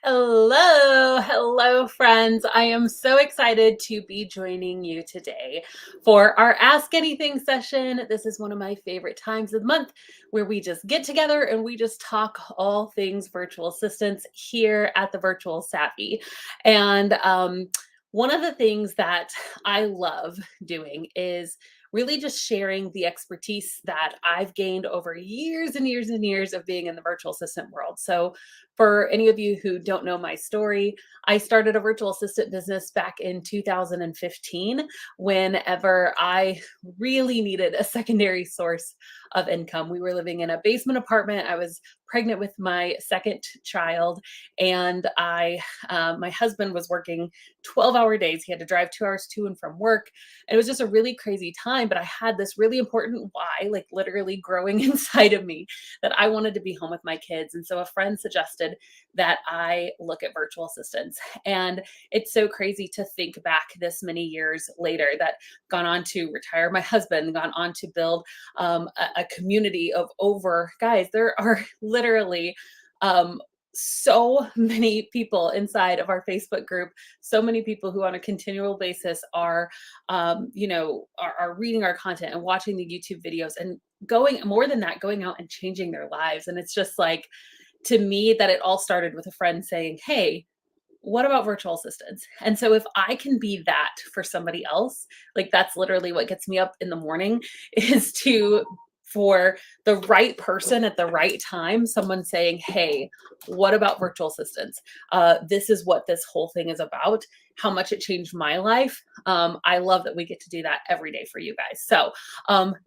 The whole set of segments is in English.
Hello, friends. I am so excited to be joining you today for our Ask Anything session. This is one of my favorite times of the month where we just get together and we just talk all things virtual assistants here at the Virtual Savvy. And one of the things that I love doing is really just sharing the expertise that I've gained over years and years and years of being in the virtual assistant world. So, for any of you who don't know my story, I started a virtual assistant business back in 2015 whenever I really needed a secondary source of income. We were living in a basement apartment. I was pregnant with my second child, and my husband was working 12-hour days. He had to drive 2 hours to and from work. And it was just a really crazy time, but I had this really important why, like literally growing inside of me, that I wanted to be home with my kids. And so a friend suggested that I look at virtual assistants. And it's so crazy to think back this many years later that gone on to retire my husband, gone on to build a community of over, guys, there are literally so many people inside of our Facebook group, so many people who on a continual basis are, are reading our content and watching the YouTube videos and going more than that, going out and changing their lives. And it's just like, to me, that it all started with a friend saying, "Hey, what about virtual assistants?" And so if I can be that for somebody else, like that's literally what gets me up in the morning is to for the right person at the right time, someone saying, "Hey, what about virtual assistants? This is what this whole thing is about. How much it changed my life." I love that we get to do that every day for you guys. So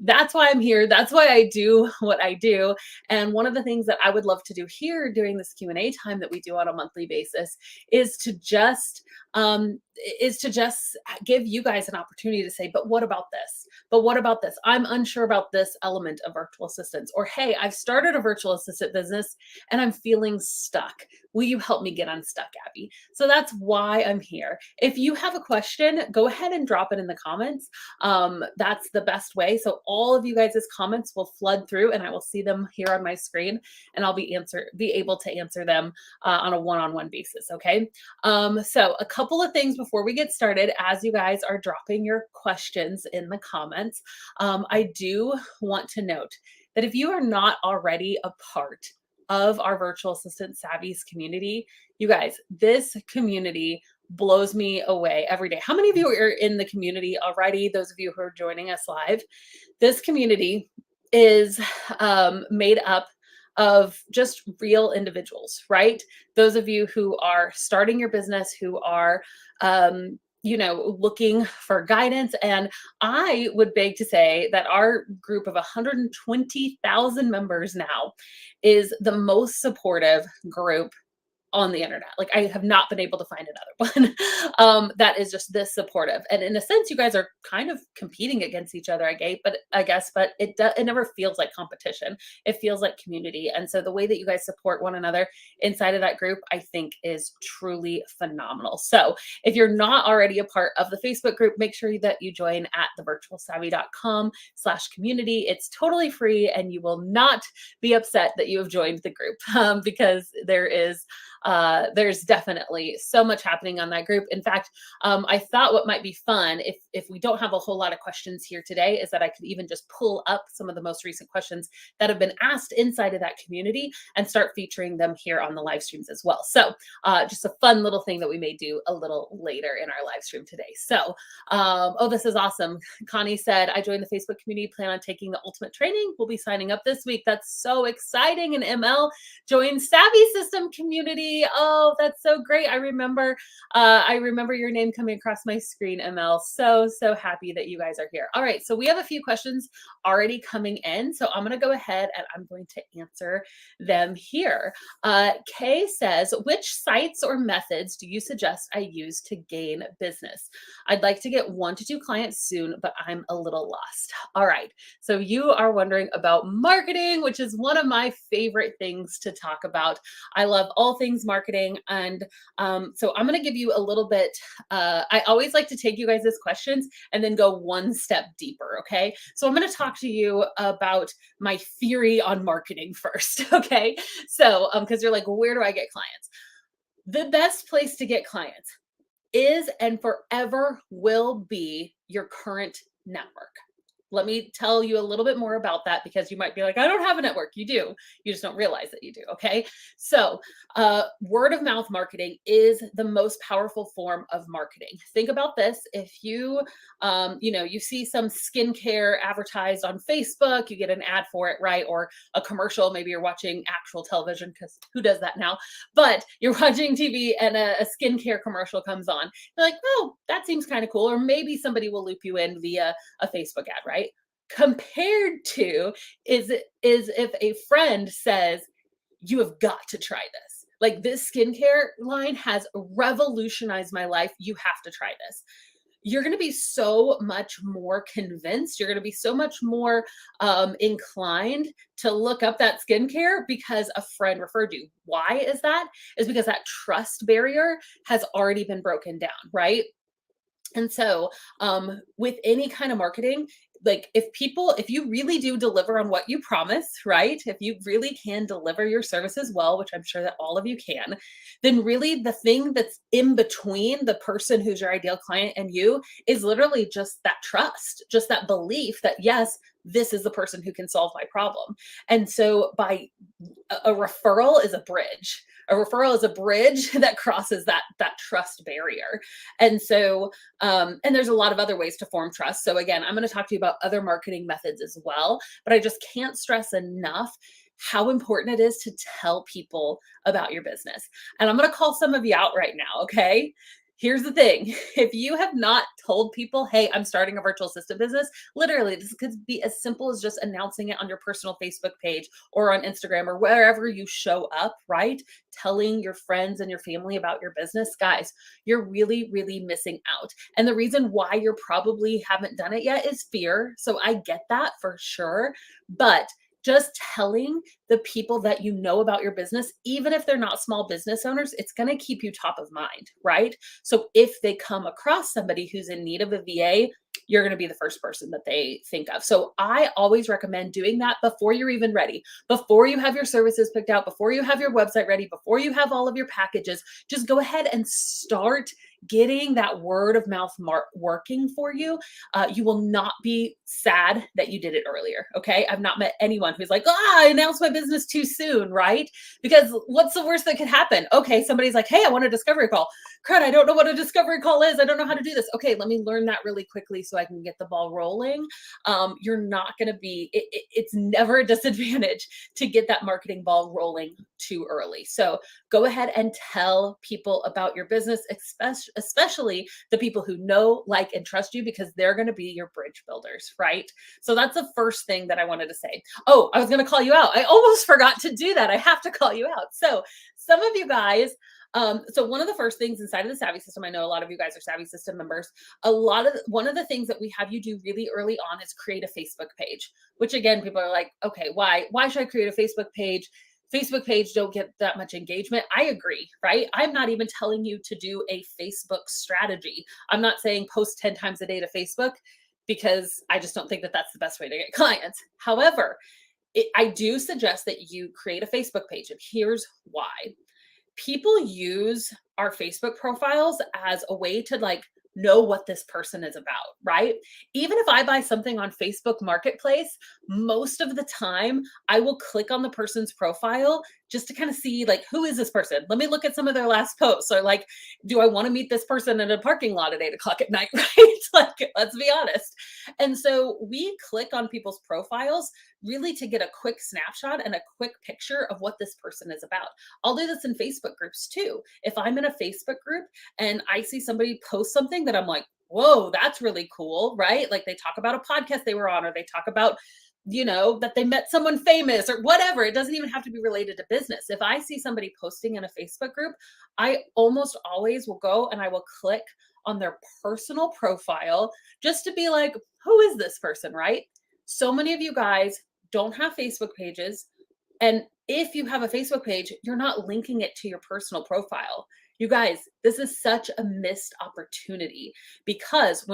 that's why I'm here. That's why I do what I do. And one of the things that I would love to do here during this Q&A time that we do on a monthly basis is to just give you guys an opportunity to say, "But what about this? But what about this? I'm unsure about this element of virtual assistants." Or, "Hey, I've started a virtual assistant business and I'm feeling stuck. Will you help me get unstuck, Abby?" So that's why I'm here. If you have a question, go ahead and drop it in the comments. That's the best way. So all of you guys' comments will flood through and I will see them here on my screen, and I'll be able to answer them on a one-on-one basis. Okay. So a couple of things before we get started, as you guys are dropping your questions in the comments, I do want to note that if you are not already a part of our virtual assistant savvies community, you guys, this community blows me away every day. How many of you are in the community already? Those of you who are joining us live, this community is made up of just real individuals, right? Those of you who are starting your business, who are, looking for guidance. And I would beg to say that our group of 120,000 members now is the most supportive group on the internet. Like I have not been able to find another one that is just this supportive. And in a sense, you guys are kind of competing against each other, I guess, but it never feels like competition. It feels like community. And so the way that you guys support one another inside of that group, I think is truly phenomenal. So if you're not already a part of the Facebook group, make sure that you join at thevirtualsavvy.com/community. It's totally free and you will not be upset that you have joined the group because there's definitely so much happening on that group. In fact, I thought what might be fun if we don't have a whole lot of questions here today is that I could even just pull up some of the most recent questions that have been asked inside of that community and start featuring them here on the live streams as well. So just a fun little thing that we may do a little later in our live stream today. So, oh, this is awesome. Connie said, "I joined the Facebook community, plan on taking the ultimate training. We'll be signing up this week." That's so exciting. And ML joined Savvy System community. Oh, that's so great. I remember your name coming across my screen, ML. So happy that you guys are here. All right, so we have a few questions already coming in. So I'm going to go ahead and I'm going to answer them here. Kay says, "Which sites or methods do you suggest I use to gain business? I'd like to get 1 to 2 clients soon, but I'm a little lost." All right, so you are wondering about marketing, which is one of my favorite things to talk about. I love all things marketing. And so I'm going to give you a little bit. I always like to take you guys' questions and then go one step deeper. Okay. So I'm going to talk to you about my theory on marketing first. Okay. So, because you're like, well, where do I get clients? The best place to get clients is and forever will be your current network. Let me tell you a little bit more about that because you might be like, I don't have a network. You do. You just don't realize that you do. Okay. So, word of mouth marketing is the most powerful form of marketing. Think about this. If you, you see some skincare advertised on Facebook, you get an ad for it, right? Or a commercial. Maybe you're watching actual television because who does that now? But you're watching TV and a skincare commercial comes on. You're like, oh, that seems kind of cool. Or maybe somebody will loop you in via a Facebook ad, right? Compared to is if a friend says, you have got to try this. Like this skincare line has revolutionized my life. You have to try this. You're going to be so much more convinced. You're going to be so much more inclined to look up that skincare because a friend referred you. Why is that? Is because that trust barrier has already been broken down, right? And so, with any kind of marketing, like if you really do deliver on what you promise, right? If you really can deliver your services well, which I'm sure that all of you can, then really the thing that's in between the person who's your ideal client and you is literally just that trust, just that belief that, yes, this is the person who can solve my problem. And so by a referral is a bridge. A referral is a bridge that crosses that trust barrier. And so, and there's a lot of other ways to form trust. So again, I'm going to talk to you about other marketing methods as well, but I just can't stress enough how important it is to tell people about your business. And I'm going to call some of you out right now, okay? Here's the thing. If you have not told people, hey, I'm starting a virtual assistant business, literally, this could be as simple as just announcing it on your personal Facebook page or on Instagram or wherever you show up, right? Telling your friends and your family about your business. Guys, you're really, really missing out. And the reason why you probably haven't done it yet is fear. So I get that for sure. But just telling the people that you know about your business, even if they're not small business owners, it's going to keep you top of mind, right? So if they come across somebody who's in need of a VA, you're going to be the first person that they think of. So I always recommend doing that before you're even ready, before you have your services picked out, before you have your website ready, before you have all of your packages. Just go ahead and start getting that word of mouth working for you. You will not be sad that you did it earlier. Okay. I've not met anyone who's like, I announced my business too soon, right? Because what's the worst that could happen? Okay. Somebody's like, hey, I want a discovery call. Crud, I don't know what a discovery call is. I don't know how to do this. Okay. Let me learn that really quickly so I can get the ball rolling. You're not going to be, it's never a disadvantage to get that marketing ball rolling too early. So go ahead and tell people about your business, especially the people who know, like, and trust you, because they're going to be your bridge builders, right? So that's the first thing that I wanted to say. Oh, I was going to call you out. I almost forgot to do that. I have to call you out. So some of you guys, so one of the first things inside of the Savvy system, I know a lot of you guys are Savvy system members. One of the things that we have you do really early on is create a Facebook page, which again, people are like, okay, why should I create a Facebook page? Facebook page don't get that much engagement. I agree, right? I'm not even telling you to do a Facebook strategy. I'm not saying post 10 times a day to Facebook because I just don't think that that's the best way to get clients. However, I do suggest that you create a Facebook page, and here's why. People use our Facebook profiles as a way to like know what this person is about, right? Even if I buy something on Facebook Marketplace, most of the time I will click on the person's profile just to kind of see like, who is this person? Let me look at some of their last posts, or like, do I want to meet this person in a parking lot at 8 o'clock at night, right? Like, let's be honest. And so we click on people's profiles really to get a quick snapshot and a quick picture of what this person is about. I'll do this in Facebook groups too. If I'm in a Facebook group and I see somebody post something that I'm like, whoa, that's really cool, right? Like they talk about a podcast they were on, or they talk about, that they met someone famous or whatever. It doesn't even have to be related to business. If I see somebody posting in a Facebook group, I almost always will go and I will click on their personal profile just to be like, who is this person, right? So many of you guys don't have Facebook pages. And if you have a Facebook page, you're not linking it to your personal profile. You guys, this is such a missed opportunity because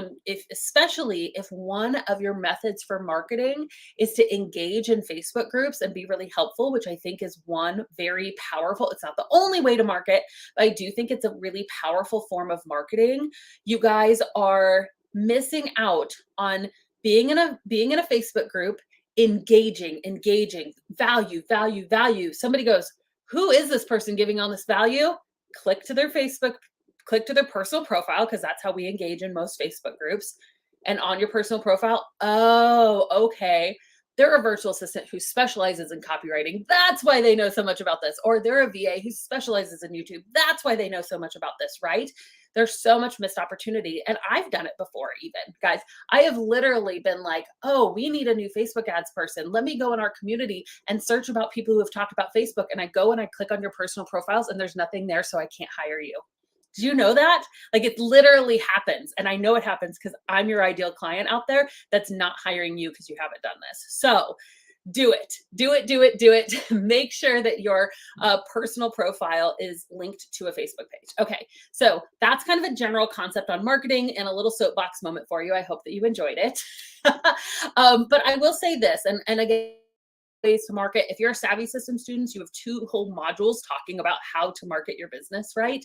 especially if one of your methods for marketing is to engage in Facebook groups and be really helpful, which I think is one very powerful, it's not the only way to market, but I do think it's a really powerful form of marketing. You guys are missing out on being in a Facebook group, engaging, value. Somebody goes, who is this person giving all this value? Click to their Facebook, click to their personal profile, because that's how we engage in most Facebook groups. And on your personal profile, oh, okay, they're a virtual assistant who specializes in copywriting. That's why they know so much about this. Or they're a VA who specializes in YouTube. That's why they know so much about this, right? There's so much missed opportunity. And I've done it before, even. Guys, I have literally been like, oh, we need a new Facebook ads person. Let me go in our community and search about people who have talked about Facebook. And I go and I click on your personal profiles and there's nothing there, so I can't hire you. Do you know that? Like, it literally happens. And I know it happens because I'm your ideal client out there that's not hiring you because you haven't done this. So do it. Make sure that your personal profile is linked to a Facebook page. Okay, so that's kind of a general concept on marketing and a little soapbox moment for you. I hope that you enjoyed it. But I will say this, and again, ways to market. If you're a Savvy System student, you have 2 whole modules talking about how to market your business, right?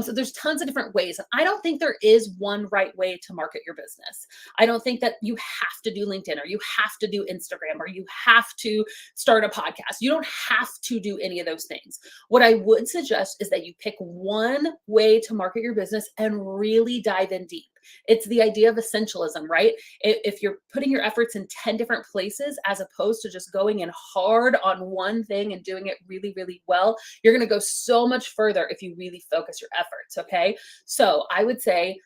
So there's tons of different ways. And I don't think there is one right way to market your business. I don't think that you have to do LinkedIn or you have to do Instagram or you have to start a podcast. You don't have to do any of those things. What I would suggest is that you pick one way to market your business and really dive in deep. It's the idea of essentialism, right? If you're putting your efforts in 10 different places, as opposed to just going in hard on one thing and doing it really, really well, you're going to go so much further if you really focus your efforts. Okay. So I would say,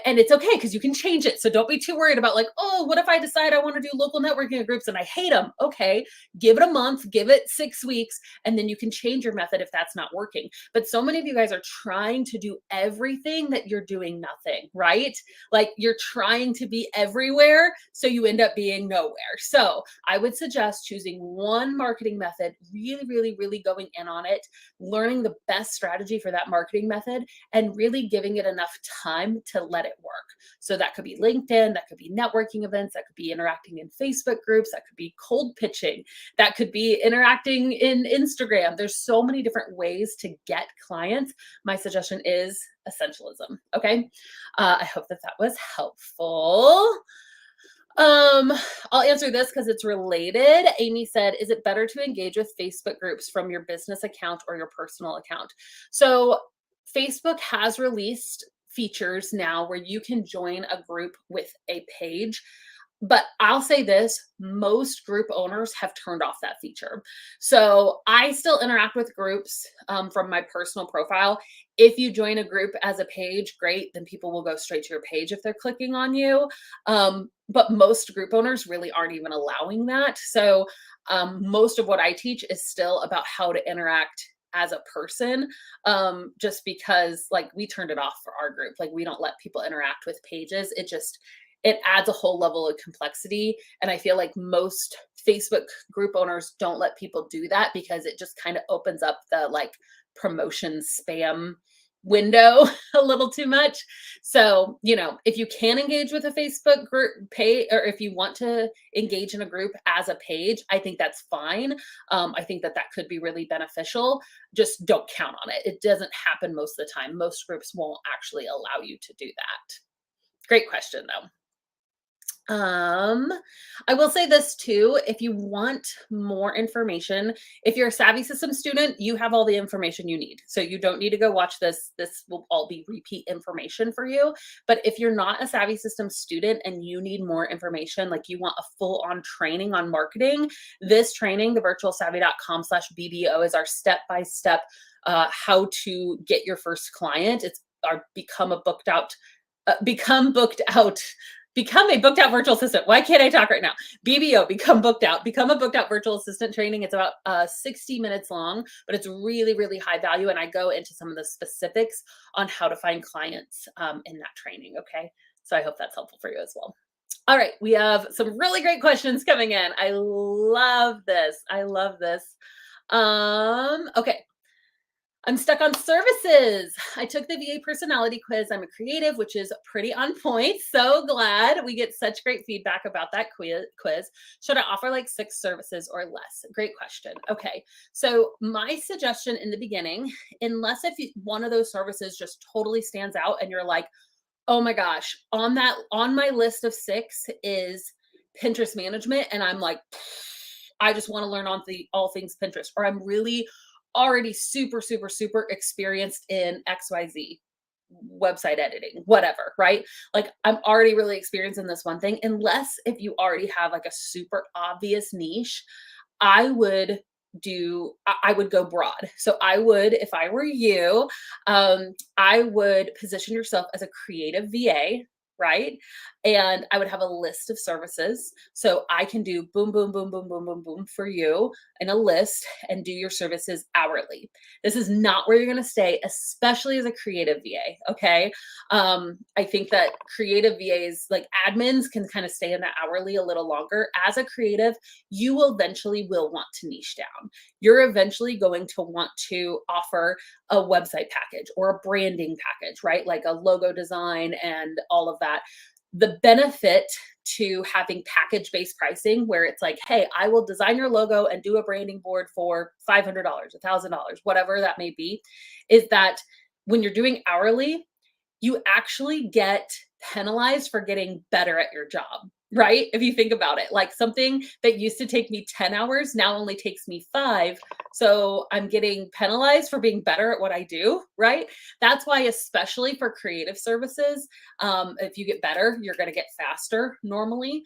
and it's okay because you can change it. So don't be too worried about like, oh, what if I decide I want to do local networking groups and I hate them? Okay, give it a month, give it 6 weeks, and then you can change your method if that's not working. But so many of you guys are trying to do everything that you're doing nothing, right? Like, you're trying to be everywhere, so you end up being nowhere. So I would suggest choosing one marketing method, really going in on it, learning the best strategy for that marketing method, and really giving it enough time to let it work. So that could be LinkedIn, that could be networking events, that could be interacting in Facebook groups, that could be cold pitching, that could be interacting in Instagram. There's so many different ways to get clients. My suggestion is essentialism. Okay. I hope that was helpful. I'll answer this because it's related. Amy said, is it better to engage with Facebook groups from your business account or your personal account? So Facebook has released features now where you can join a group with a page. But I'll say this, most group owners have turned off that feature. So I still interact with groups from my personal profile. If you join a group as a page, great, then people will go straight to your page if they're clicking on you. But most group owners really aren't even allowing that. So most of what I teach is still about how to interact as a person, just because like we turned it off for our group. Like, we don't let people interact with pages. It adds a whole level of complexity. And I feel like most Facebook group owners don't let people do that because it just kind of opens up the like promotion spam window a little too much. So, if you can engage with a Facebook group page, or if you want to engage in a group as a page, I think that's fine. I think that could be really beneficial. Just don't count on it. It doesn't happen most of the time. Most groups won't actually allow you to do that. Great question though. I will say this too, if you want more information, if you're a Savvy System student, you have all the information you need. So you don't need to go watch this. This will all be repeat information for you. But if you're not a Savvy System student and you need more information, like you want a full-on training on marketing, this training, the virtualsavvy.com/BBO, is our step-by-step how to get your first client. It's our become a booked out virtual assistant. Why can't I talk right now? BBO, become a booked out virtual assistant training. It's about 60 minutes long, but it's really high value. And I go into some of the specifics on how to find clients in that training. Okay. So I hope that's helpful for you as well. All right. We have some really great questions coming in. I love this. Okay. I'm stuck on services. I took the VA personality quiz. I'm a creative, which is pretty on point. So glad we get such great feedback about that quiz. Should I offer like 6 services or less? Great question. Okay. So my suggestion in the beginning, unless if one of those services just totally stands out and you're like, oh my gosh, on my list of 6 is Pinterest management, and I'm like, I just want to learn on all things Pinterest, or I'm really already super, super, super experienced in XYZ website editing, whatever, right? Like I'm already really experienced in this one thing. Unless if you already have like a super obvious niche, I would I would go broad. So I would, if I were you, I would position yourself as a creative VA, right? And I would have a list of services. So I can do boom, boom, boom, boom, boom, boom, boom for you in a list and do your services hourly. This is not where you're going to stay, especially as a creative VA. Okay. I think that creative VAs, like admins, can kind of stay in the hourly a little longer. As a creative, you will eventually will want to niche down. You're eventually going to want to offer a website package or a branding package, right? Like a logo design and all of that. The benefit to having package-based pricing where it's like, hey, I will design your logo and do a branding board for $500, $1,000, whatever that may be, is that when you're doing hourly, you actually get penalized for getting better at your job, right? If you think about it, like something that used to take me 10 hours now only takes me 5. So I'm getting penalized for being better at what I do, right? That's why, especially for creative services, if you get better, you're going to get faster normally.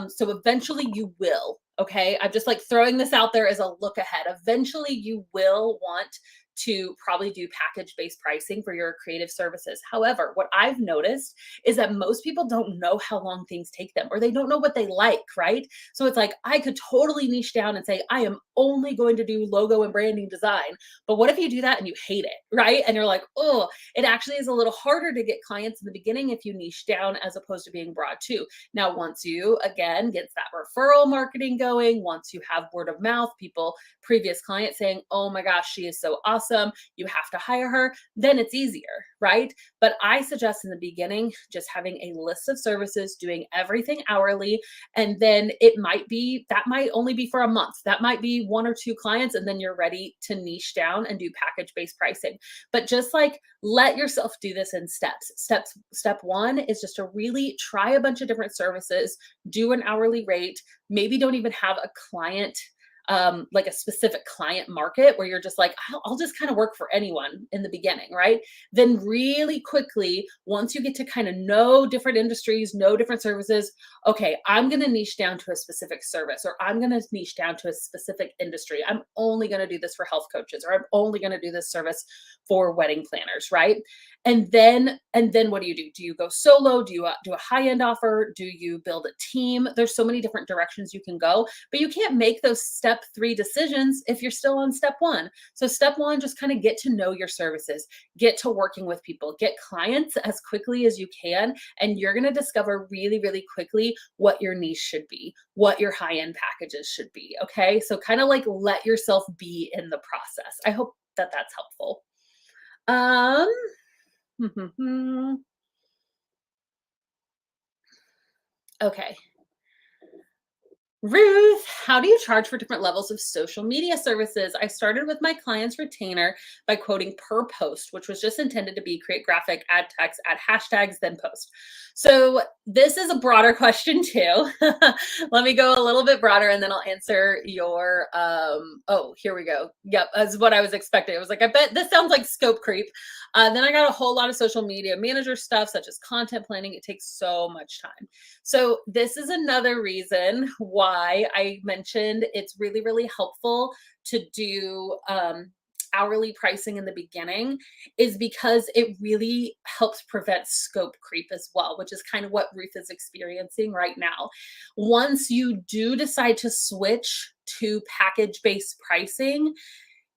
So eventually you will. Okay. I'm just like throwing this out there as a look ahead. Eventually you will want to probably do package-based pricing for your creative services. However, what I've noticed is that most people don't know how long things take them, or they don't know what they like, right? So it's like, I could totally niche down and say, I am only going to do logo and branding design. But what if you do that and you hate it, right? And you're like, oh, it actually is a little harder to get clients in the beginning if you niche down as opposed to being broad too. Now, once you, again, get that referral marketing going, once you have word of mouth, people, previous clients saying, oh my gosh, she is so awesome, you have to hire her, then it's easier, right? But I suggest in the beginning, just having a list of services, doing everything hourly, and then that might only be for a month. That might be 1 or 2 clients, and then you're ready to niche down and do package-based pricing. But just like let yourself do this in steps. Step 1 is just to really try a bunch of different services, do an hourly rate, maybe don't even have a client, like a specific client market where you're just like, I'll just kind of work for anyone in the beginning, right? Then really quickly, once you get to kind of know different industries, know different services, okay, I'm going to niche down to a specific service, or I'm going to niche down to a specific industry. I'm only going to do this for health coaches, or I'm only going to do this service for wedding planners, right? And then what do? Do you go solo? Do you do a high-end offer? Do you build a team? There's so many different directions you can go, but you can't make those step 3 decisions if you're still on step 1. So step 1, just kind of get to know your services, get to working with people, get clients as quickly as you can, and you're going to discover really, really quickly what your niche should be, what your high-end packages should be. Okay. So kind of like let yourself be in the process. I hope that that's helpful. Um, okay. Ruth, how do you charge for different levels of social media services? I started with my client's retainer by quoting per post, which was just intended to be create graphic, add text, add hashtags, then post. So this is a broader question too. Let me go a little bit broader and then I'll answer your, oh, here we go. Yep, that's what I was expecting. I was like, I bet this sounds like scope creep. Then I got a whole lot of social media manager stuff, such as content planning. It takes so much time. So this is another reason why I mentioned it's really, really helpful to do hourly pricing in the beginning, is because it really helps prevent scope creep as well, which is kind of what Ruth is experiencing right now. Once you do decide to switch to package-based pricing,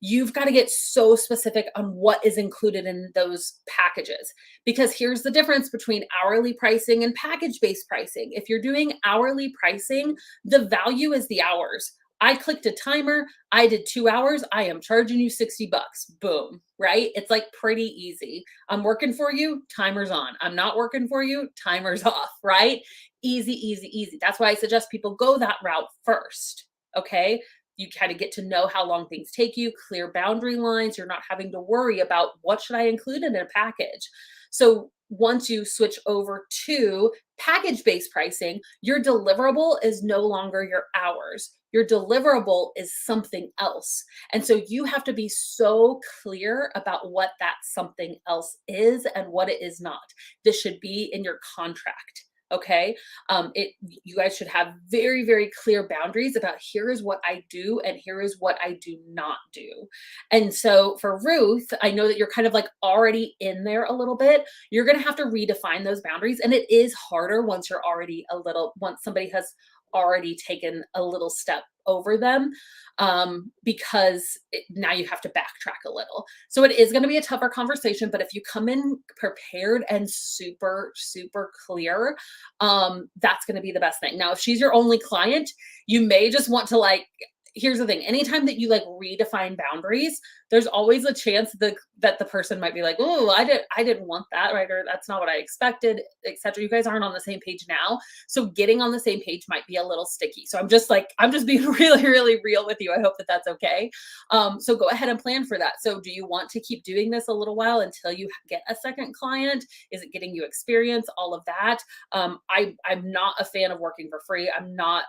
you've got to get so specific on what is included in those packages. Because here's the difference between hourly pricing and package-based pricing. If you're doing hourly pricing, the value is the hours. I clicked a timer, I did 2 hours, I am charging you 60 bucks. Boom, right? It's like pretty easy. I'm working for you, timer's on. I'm not working for you, timer's off, right? Easy, easy, easy. That's why I suggest people go that route first. Okay. You kind of get to know how long things take you, clear boundary lines. You're not having to worry about what should I include in a package. So once you switch over to package-based pricing, your deliverable is no longer your hours. Your deliverable is something else. And so you have to be so clear about what that something else is and what it is not. This should be in your contract. Okay. You guys should have very, very clear boundaries about here is what I do and here is what I do not do. And so for Ruth, I know that you're kind of like already in there a little bit. You're going to have to redefine those boundaries. And it is harder once you're already once somebody has already taken a little step over them, because now you have to backtrack a little. So it is going to be a tougher conversation, but if you come in prepared and super, super clear, that's going to be the best thing. Now, if she's your only client, you may just want to like, here's the thing, anytime that you like redefine boundaries, there's always a chance that the person might be like, oh, I didn't want that, right? Or that's not what I expected, etc. You guys aren't on the same page now. So getting on the same page might be a little sticky. So I'm just being really, really real with you. I hope that that's okay. So go ahead and plan for that. So do you want to keep doing this a little while until you get a second client? Is it getting you experience? All of that. I'm not a fan of working for free. I'm not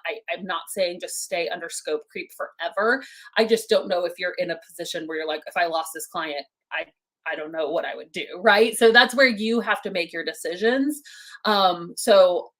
saying just stay under scope creep forever. I just don't know if you're in a position where you're like, if I lost this client, I don't know what I would do, right? So that's where you have to make your decisions. So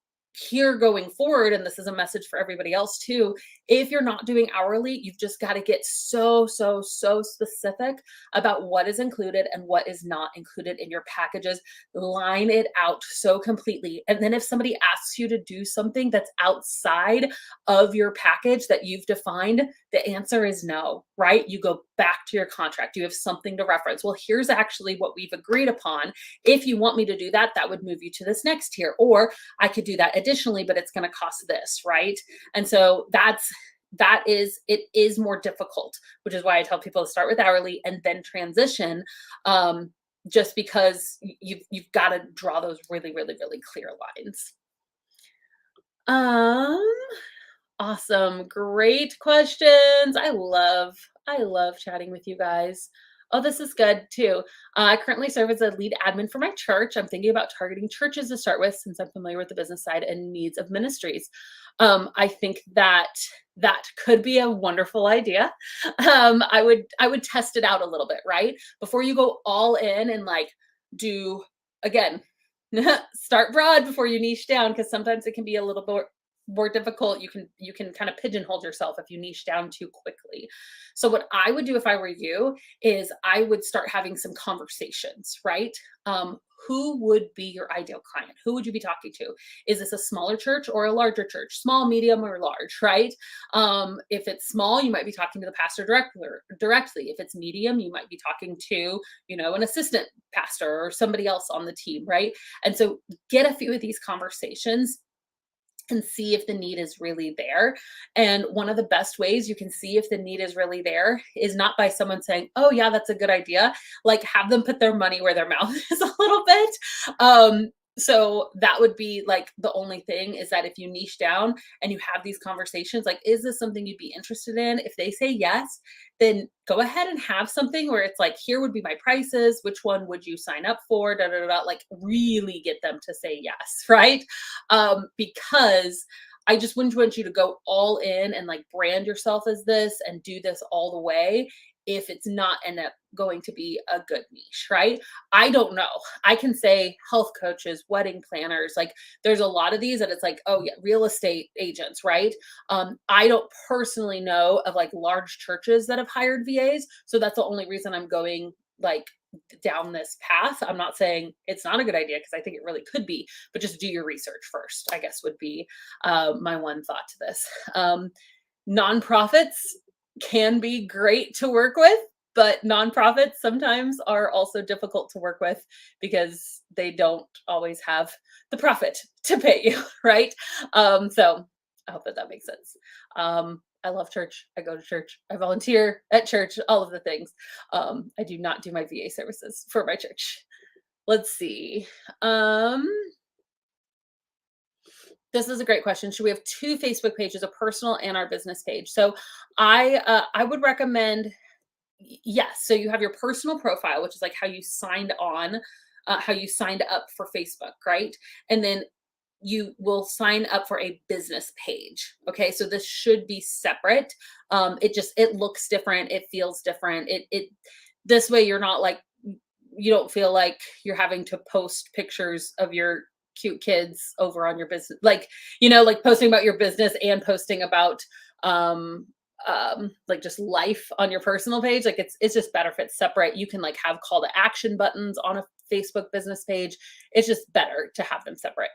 here going forward, and this is a message for everybody else too, if you're not doing hourly, you've just got to get so specific about what is included and what is not included in your packages. Line it out so completely. And then if somebody asks you to do something that's outside of your package that you've defined, the answer is no, right? You go back to your contract. You have something to reference. Well, here's actually what we've agreed upon. If you want me to do that, that would move you to this next tier, or I could do that additionally, but it's going to cost this, right? And so it is more difficult, which is why I tell people to start with hourly and then transition, just because you've got to draw those really, really, really clear lines. Awesome. Great questions. I love chatting with you guys. Oh, this is good too. I currently serve as a lead admin for my church. I'm thinking about targeting churches to start with since I'm familiar with the business side and needs of ministries. I think that could be a wonderful idea. I would test it out a little bit, right? Before you go all in and like do, again, start broad before you niche down, because sometimes it can be a little bit more difficult. You can kind of pigeonhole yourself if you niche down too quickly. So what I would do if I were you is I would start having some conversations, right? Who would be your ideal client? Who would you be talking to? Is this a smaller church or a larger church? Small, medium, or large, right? If it's small, you might be talking to the pastor directly. If it's medium, you might be talking to, an assistant pastor or somebody else on the team, right? And so get a few of these conversations and see if the need is really there. And one of the best ways you can see if the need is really there is not by someone saying, oh yeah, that's a good idea. Like, have them put their money where their mouth is a little bit. So that would be like the only thing, is that if you niche down and you have these conversations, like, is this something you'd be interested in? If they say yes, then go ahead and have something where it's like, here would be my prices. Which one would you sign up for? Like really get them to say yes, right? Because I just wouldn't want you to go all in and like brand yourself as this and do this all the way if it's not end up going to be a good niche, right? I don't know. I can say health coaches, wedding planners, like there's a lot of these that it's like, oh yeah, real estate agents, right? I don't personally know of like large churches that have hired VAs. So that's the only reason I'm going like down this path. I'm not saying it's not a good idea, because I think it really could be, but just do your research first, I guess would be my one thought to this. Nonprofits can be great to work with, but nonprofits sometimes are also difficult to work with because they don't always have the profit to pay you, right? So I hope that makes sense. I love church. I go to church. I volunteer at church, all of the things. I do not do my VA services for my church. Let's see. Um, this is a great question. Should we have two Facebook pages, a personal and our business page? So I would recommend yes. So you have your personal profile, which is like how you signed on, how you signed up for Facebook, right? And then you will sign up for a business page. Okay. So this should be separate. It looks different. It feels different. This way you're not like, you don't feel like you're having to post pictures of your cute kids over on your business, like, like posting about your business and posting about, um, like just life on your personal page. Like it's just better if it's separate. You can like have call to action buttons on a Facebook business page. It's just better to have them separate.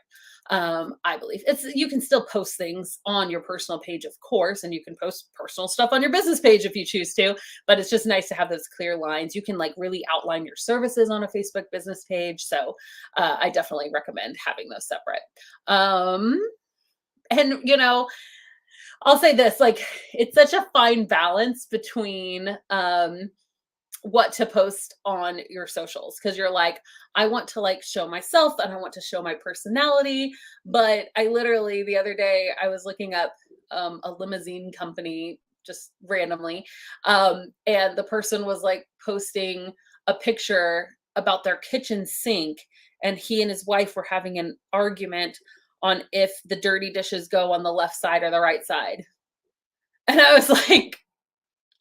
I believe you can still post things on your personal page, of course, and you can post personal stuff on your business page if you choose to, but it's just nice to have those clear lines. You can like really outline your services on a Facebook business page. So I definitely recommend having those separate. And I'll say this, like, it's such a fine balance between what to post on your socials, because you're like, I want to like show myself and I want to show my personality. But I literally the other day I was looking up a limousine company just randomly, and the person was like posting a picture about their kitchen sink, and he and his wife were having an argument on if the dirty dishes go on the left side or the right side. And I was like,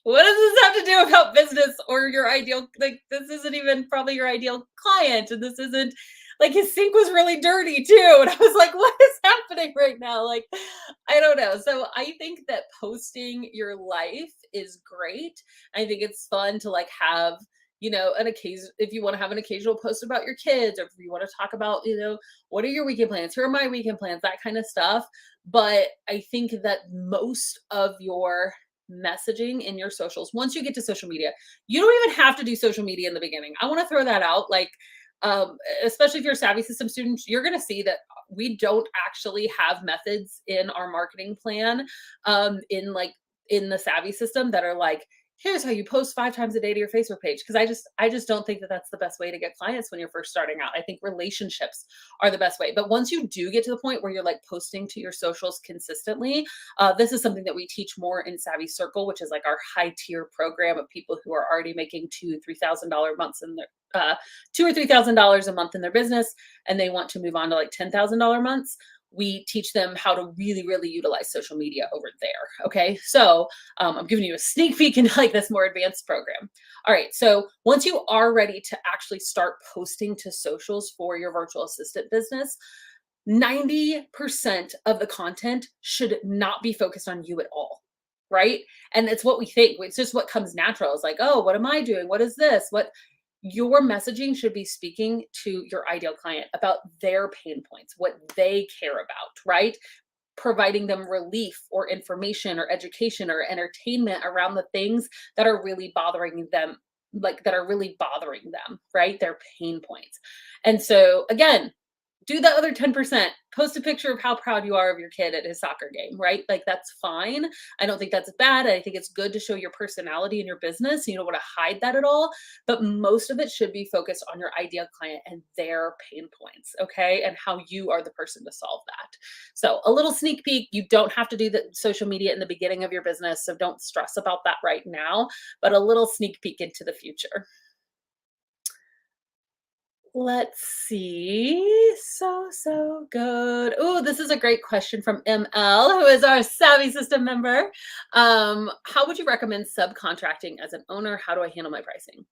what does this have to do about business or your ideal? Like, this isn't even probably your ideal client. And this isn't like his sink was really dirty too. And I was like, what is happening right now? Like, I don't know. So I think that posting your life is great. I think it's fun to like have, an occasion, if you want to have an occasional post about your kids, or if you want to talk about, what are your weekend plans? Here are my weekend plans, that kind of stuff. But I think that most of your messaging in your socials, once you get to social media, you don't even have to do social media in the beginning. I want to throw that out. Like, especially if you're a Savvy System student, you're going to see that we don't actually have methods in our marketing plan, in the Savvy System that are like, here's how you post 5 times a day to your Facebook page. Because I just don't think that that's the best way to get clients when you're first starting out. I think relationships are the best way. But once you do get to the point where you're like posting to your socials consistently, this is something that we teach more in Savvy Circle, which is like our high tier program of people who are already making $2,000-$3,000 months in their $2,000 or $3,000 a month in their business, and they want to move on to like $10,000 months. We teach them how to really, really utilize social media over there. Okay. So I'm giving you a sneak peek into like this more advanced program. All right. So once you are ready to actually start posting to socials for your virtual assistant business, 90% of the content should not be focused on you at all. Right. And it's what we think. It's just what comes natural. It's like, oh, what am I doing? What is this? What your messaging should be speaking to your ideal client about their pain points, what they care about, right? Providing them relief or information or education or entertainment around the things that are really bothering them, right? Their pain points. And so, again, do the other 10%. Post a picture of how proud you are of your kid at his soccer game, right? Like, that's fine. I don't think that's bad. I think it's good to show your personality in your business. You don't want to hide that at all. But most of it should be focused on your ideal client and their pain points, okay? And how you are the person to solve that. So a little sneak peek. You don't have to do the social media in the beginning of your business, so don't stress about that right now, but a little sneak peek into the future. Let's see. So good. Oh, this is a great question from ML, who is our Savvy System member. How would you recommend subcontracting as an owner? How do I handle my pricing?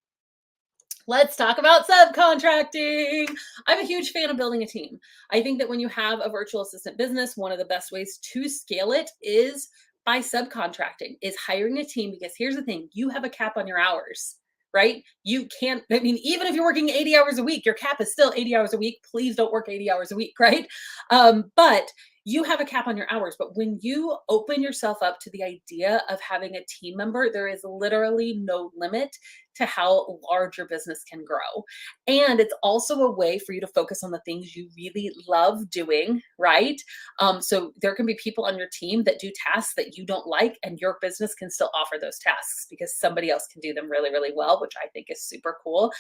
Let's talk about subcontracting. I'm a huge fan of building a team. I think that when you have a virtual assistant business, one of the best ways to scale it is by subcontracting, is hiring a team, because here's the thing, you have a cap on your hours, right? You can't, I mean, even if you're working 80 hours a week, your cap is still 80 hours a week. Please don't work 80 hours a week, right? But you have a cap on your hours. But when you open yourself up to the idea of having a team member, there is literally no limit to how large your business can grow. And it's also a way for you to focus on the things you really love doing, right? So there can be people on your team that do tasks that you don't like, and your business can still offer those tasks because somebody else can do them really, really well, which I think is super cool.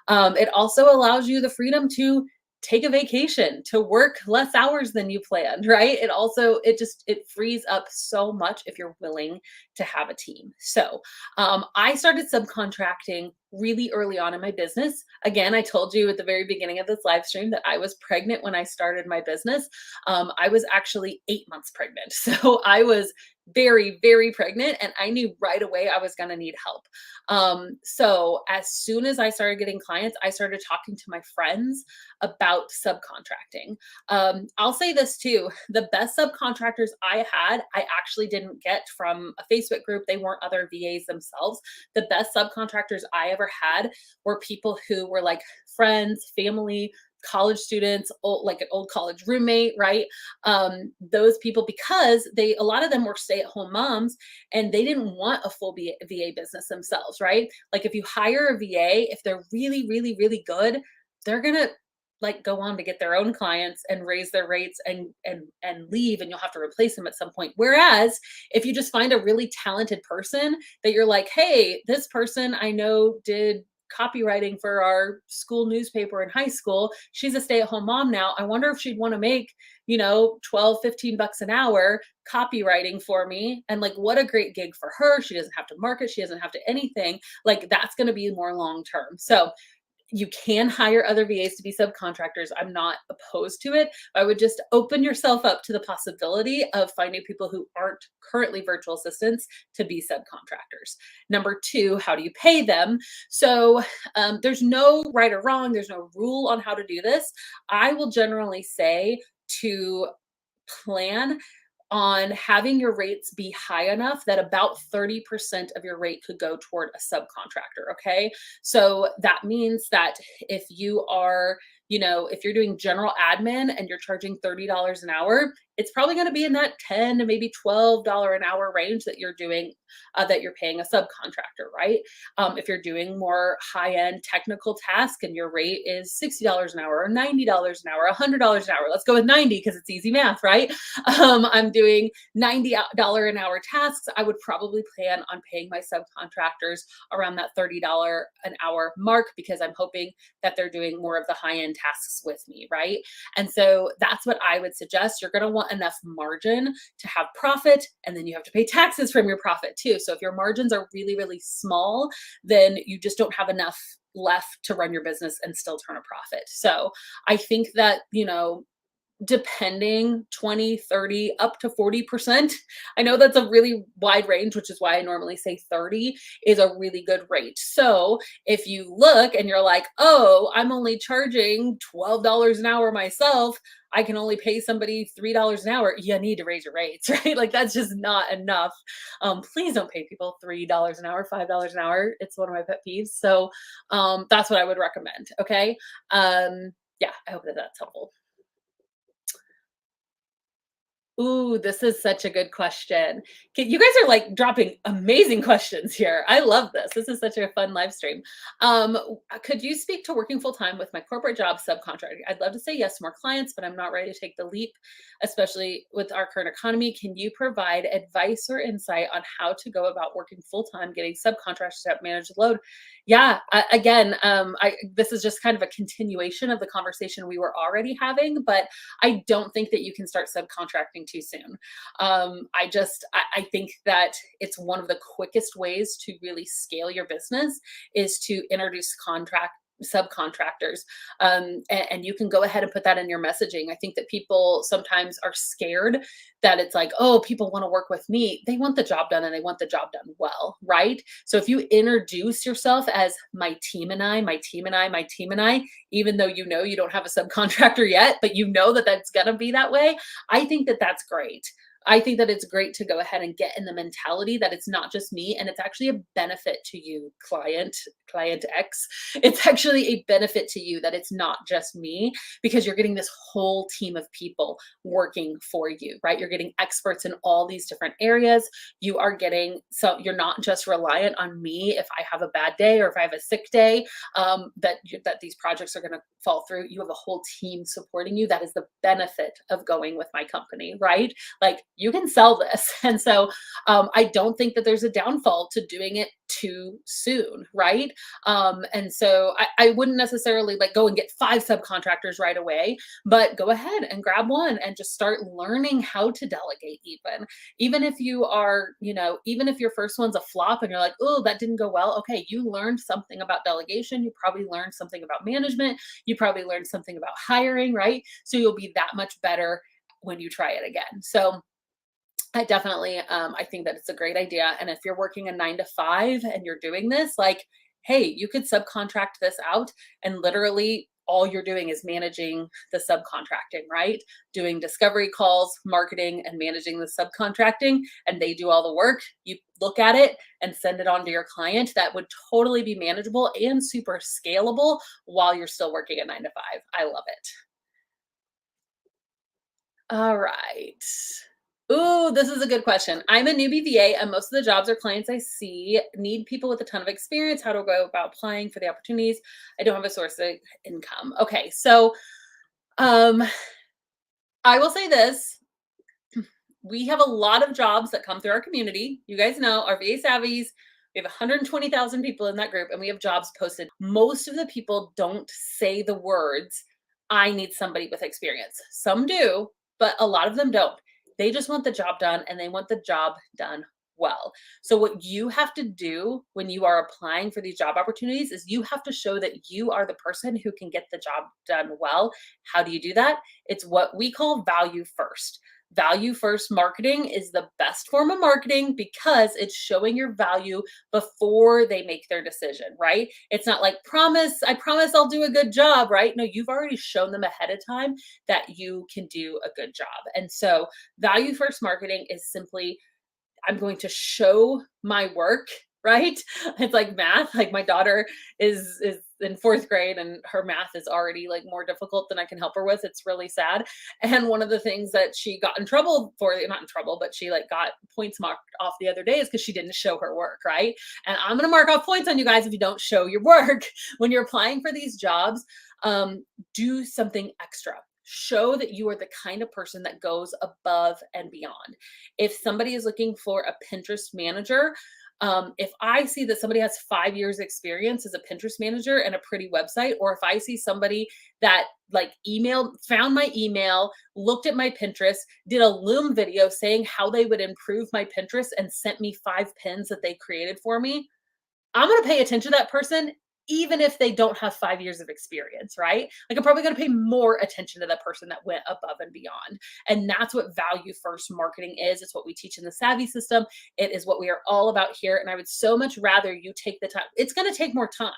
It also allows you the freedom to take a vacation, to work less hours than you planned, right? It frees up so much if you're willing to have a team. So I started subcontracting really early on in my business. Again, I told you at the very beginning of this live stream that I was pregnant when I started my business. I was actually 8 months pregnant. So I was very, very pregnant, and I knew right away I was going to need help. So as soon as I started getting clients, I started talking to my friends about subcontracting. I'll say this too, the best subcontractors I had, I actually didn't get from a Facebook group. They weren't other VAs themselves. The best subcontractors I ever had were people who were like friends, family, college students, like an old college roommate, right? Those people, because a lot of them were stay-at-home moms, and they didn't want a full VA business themselves, right? Like if you hire a VA, if they're really, really, really good, they're gonna like go on to get their own clients and raise their rates and leave, and you'll have to replace them at some point. Whereas if you just find a really talented person that you're like, hey, this person I know did copywriting for our school newspaper in high school. She's a stay-at-home mom now. I wonder if she'd want to make, 12, 15 bucks an hour copywriting for me. And like, what a great gig for her. She doesn't have to market. She doesn't have to anything. Like that's going to be more long-term. So you can hire other VAs to be subcontractors. I'm not opposed to it. I would just open yourself up to the possibility of finding people who aren't currently virtual assistants to be subcontractors. Number two, how do you pay them? So there's no right or wrong. There's no rule on how to do this. I will generally say to plan on having your rates be high enough that about 30% of your rate could go toward a subcontractor. Okay. So that means that if you are, if you're doing general admin and you're charging $30 an hour, it's probably going to be in that $10 to maybe $12 an hour range that you're doing, that you're paying a subcontractor, right? If you're doing more high-end technical tasks and your rate is $60 an hour or $90 an hour, $100 an hour, let's go with 90 because it's easy math, right? I'm doing $90 an hour tasks. I would probably plan on paying my subcontractors around that $30 an hour mark because I'm hoping that they're doing more of the high-end tasks with me, right? And so that's what I would suggest. You're going to want enough margin to have profit, and then you have to pay taxes from your profit too. So if your margins are really, really small, then you just don't have enough left to run your business and still turn a profit. So I think that, depending 20, 30, up to 40%. I know that's a really wide range, which is why I normally say 30 is a really good rate. So if you look and you're like, oh, I'm only charging $12 an hour myself, I can only pay somebody $3 an hour, you need to raise your rates, right? Like that's just not enough. Please don't pay people $3 an hour, $5 an hour. It's one of my pet peeves. So that's what I would recommend. Okay. Yeah, I hope that that's helpful. Ooh, this is such a good question. You guys are like dropping amazing questions here. I love this. This is such a fun live stream. Could you speak to working full time with my corporate job subcontracting? I'd love to say yes to more clients, but I'm not ready to take the leap, especially with our current economy. Can you provide advice or insight on how to go about working full time, getting subcontractors to help manage the load? Yeah, again, this is just kind of a continuation of the conversation we were already having, but I don't think that you can start subcontracting too soon. I think that it's one of the quickest ways to really scale your business is to introduce subcontractors. And you can go ahead and put that in your messaging. I think that people sometimes are scared that it's like, oh, people want to work with me. They want the job done and they want the job done well, right? So if you introduce yourself as my team and I, my team and I, my team and I, even though you don't have a subcontractor yet, but that that's going to be that way, I think that that's great. I think that it's great to go ahead and get in the mentality that it's not just me and it's actually a benefit to you, client X. It's actually a benefit to you that it's not just me because you're getting this whole team of people working for you, right? You're getting experts in all these different areas. You are getting, so you're not just reliant on me if I have a bad day or if I have a sick day, that these projects are going to fall through. You have a whole team supporting you. That is the benefit of going with my company, right? Like you can sell this. And so I don't think that there's a downfall to doing it too soon, right? And so I wouldn't necessarily like go and get 5 subcontractors right away, but go ahead and grab one and just start learning how to delegate even if you are, even if your first one's a flop and you're like, oh, that didn't go well. Okay, you learned something about delegation. You probably learned something about management. You probably learned something about hiring, right? So you'll be that much better when you try it again. So I definitely, I think that it's a great idea. And if you're working a 9 to 5 and you're doing this, like, hey, you could subcontract this out and literally all you're doing is managing the subcontracting, right? Doing discovery calls, marketing, and managing the subcontracting, and they do all the work. You look at it and send it on to your client. That would totally be manageable and super scalable while you're still working a 9 to 5. I love it. All right. Ooh, this is a good question. I'm a newbie VA, and most of the jobs or clients I see need people with a ton of experience. How do I go about applying for the opportunities? I don't have a source of income. Okay, so um, I will say this. We have a lot of jobs that come through our community. You guys know our VA Savvies. We have 120,000 people in that group, and we have jobs posted. Most of the people don't say the words, I need somebody with experience. Some do, but a lot of them don't. They just want the job done and they want the job done well. So, what you have to do when you are applying for these job opportunities is you have to show that you are the person who can get the job done well. How do you do that? It's what we call value first. Value first marketing is the best form of marketing because it's showing your value before they make their decision, right? It's not like I promise I'll do a good job, right? No, you've already shown them ahead of time that you can do a good job. And so value first marketing is simply I'm going to show my work, right? It's like math. Like my daughter is in 4th grade and her math is already like more difficult than I can help her with. It's really sad. And one of the things that she got in trouble for, not in trouble, but she like got points marked off the other day is because she didn't show her work, right? And I'm going to mark off points on you guys if you don't show your work when you're applying for these jobs. Do something extra. Show that you are the kind of person that goes above and beyond. If somebody is looking for a Pinterest manager, if I see that somebody has 5 years experience as a Pinterest manager and a pretty website, or if I see somebody that like found my email, looked at my Pinterest, did a Loom video saying how they would improve my Pinterest and sent me 5 pins that they created for me, I'm going to pay attention to that person even if they don't have 5 years of experience, right? Like I'm probably going to pay more attention to the person that went above and beyond. And that's what value first marketing is. It's what we teach in the Savvy system. It is what we are all about here. And I would so much rather you take the time. It's going to take more time.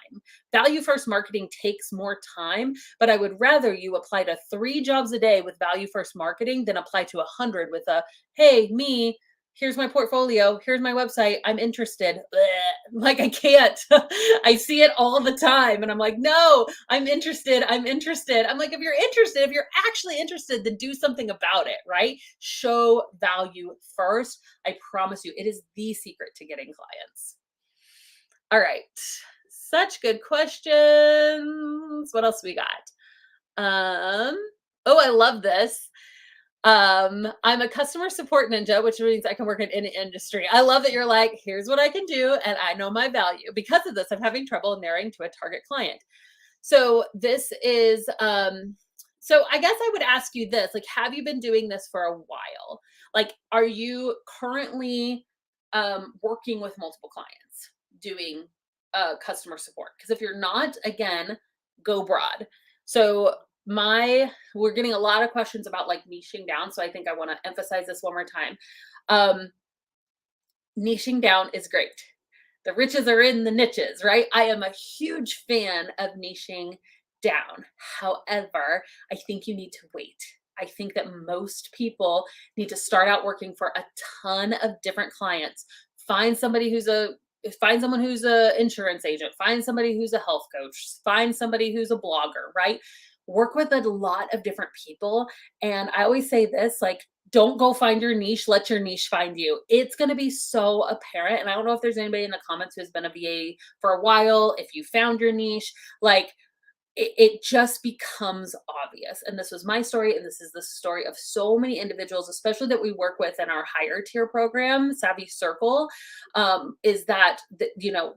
Value first marketing takes more time, but I would rather you apply to 3 jobs a day with value first marketing than apply to 100 with a, hey, me, here's my portfolio, here's my website, I'm interested. Blech. Like I can't. I see it all the time and I'm like, no, I'm interested. I'm interested. I'm like, if you're actually interested, then do something about it, right? Show value first. I promise you, it is the secret to getting clients. All right. Such good questions. What else we got? Oh, I love this. I'm a customer support ninja, which means I can work in any industry. I love that you're like, here's what I can do, and I know my value. Because of this, I'm having trouble narrowing to a target client. So this is, so I guess I would ask you this, like, have you been doing this for a while? Like, are you currently working with multiple clients doing customer support? Because if you're not, again, go broad. So we're getting a lot of questions about like niching down. So I think I want to emphasize this one more time. Niching down is great. The riches are in the niches, right? I am a huge fan of niching down. However, I think you need to wait. I think that most people need to start out working for a ton of different clients. Find somebody who's a find someone who's a insurance agent, find somebody who's a health coach, find somebody who's a blogger, right? Work with a lot of different people. And I always say this, like, don't go find your niche, let your niche find you. It's going to be so apparent. And I don't know if there's anybody in the comments who's been a VA for a while, if you found your niche, like, it just becomes obvious. And this was my story, and this is the story of so many individuals, especially that we work with in our higher tier program, Savvy Circle, is that,